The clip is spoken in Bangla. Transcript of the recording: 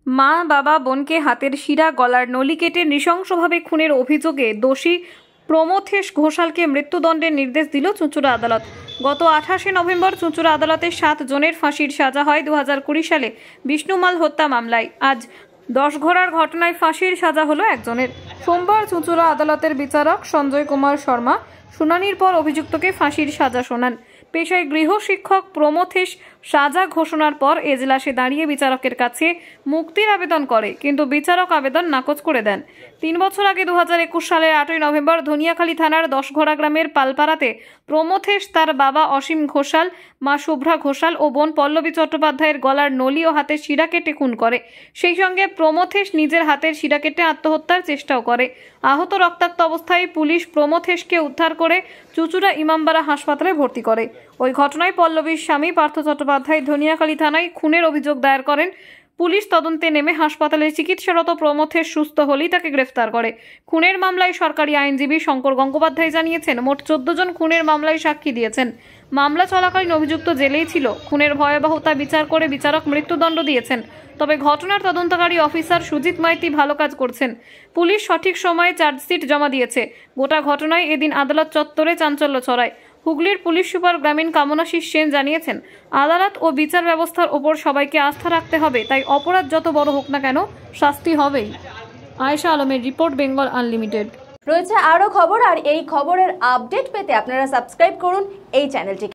মা বাবা বোনকে হাতের শিরা গলার নলি কেটে নৃশংসভাবে খুনের অভিযোগে দোষী প্রমথেশ ঘোষালকে মৃত্যুদণ্ডের নির্দেশ দিল চুঁচুড়া আদালত। গত 28শে নভেম্বর চুঁচুড়া আদালতে 7 জনের ফাঁসির সাজা হয় 2020 সালে বিষ্ণুমাল হত্যা মামলায়। আজ 10 ঘোড়ার ঘটনায় ফাঁসির সাজা হলো একজনের। সোমবার চুঁচুড়া আদালতের বিচারক সঞ্জয় কুমার শর্মা শুনানির পর অভিযুক্তকে ফাঁসির সাজা শোনান। পেশায় গৃহশিক্ষক প্রমথেশ সাজা ঘোষণার পর এজলাসে দাঁড়িয়ে বিচারকের কাছে মুক্তির আবেদন করে, কিন্তু বিচারক আবেদন নাকচ করে দেন। 3 বছর আগে 2021 সালের 8ই নভেম্বর ধনিয়াখালী থানার 10ঘোড়া গ্রামের পালপাড়াতে প্রমথেশ তার বাবা অসীম ঘোষাল, মা শুভ্রা ঘোষাল ও বোন পল্লবী চট্টোপাধ্যায়ের গলার নলি ও হাতের শিরা কেটে খুন করে। সেই সঙ্গে প্রমথেশ নিজের হাতের শিরা কেটে আত্মহত্যার চেষ্টাও করে। আহত রক্তাক্ত অবস্থায় পুলিশ প্রমথেশকে উদ্ধার করে চুঁচুড়া ইমামবাড়া হাসপাতালে ভর্তি করে। ওই ঘটনায় পল্লবীর স্বামী পার্থ চট্টোপাধ্যায় ধনিয়াখালী থানায় খুনের অভিযোগ দায়ের করেন। পুলিশ তদন্তে নেমে হাসপাতালে চিকিৎসারত প্রমথেশ সুস্থ হলেই তাকে গ্রেফতার করে। খুনের মামলায় সরকারি আইনজীবী শঙ্কর গঙ্গোপাধ্যায় জানিয়েছেন, মোট 14 জন খুনের মামলায় সাক্ষী দিয়েছেন। মামলা চলাকালীন অভিযুক্ত জেলেই ছিল। খুনের ভয়াবহতা বিচার করে বিচারক মৃত্যুদণ্ড দিয়েছেন। তবে ঘটনার তদন্তকারী অফিসার সুজিত মাইতি ভালো কাজ করছেন। পুলিশ সঠিক সময়ে চার্জশিট জমা দিয়েছে। গোটা ঘটনায় এদিন আদালত চত্বরে চাঞ্চল্য ছড়ায়। হুগলির পুলিশ সুপার গ্রামীণ কামনাশিস সেন জানিয়েছেন, আদালত ও বিচার ব্যবস্থার ওপর সবাইকে আস্থা রাখতে হবে, তাই অপরাধ যত বড় হোক না কেন শাস্তি হবেই। আয়েশা আলমের রিপোর্ট, বেঙ্গল আনলিমিটেড। রয়েছে আরও খবর, আর এই খবরের আপডেট পেতে আপনারা সাবস্ক্রাইব করুন এই চ্যানেলটিকে।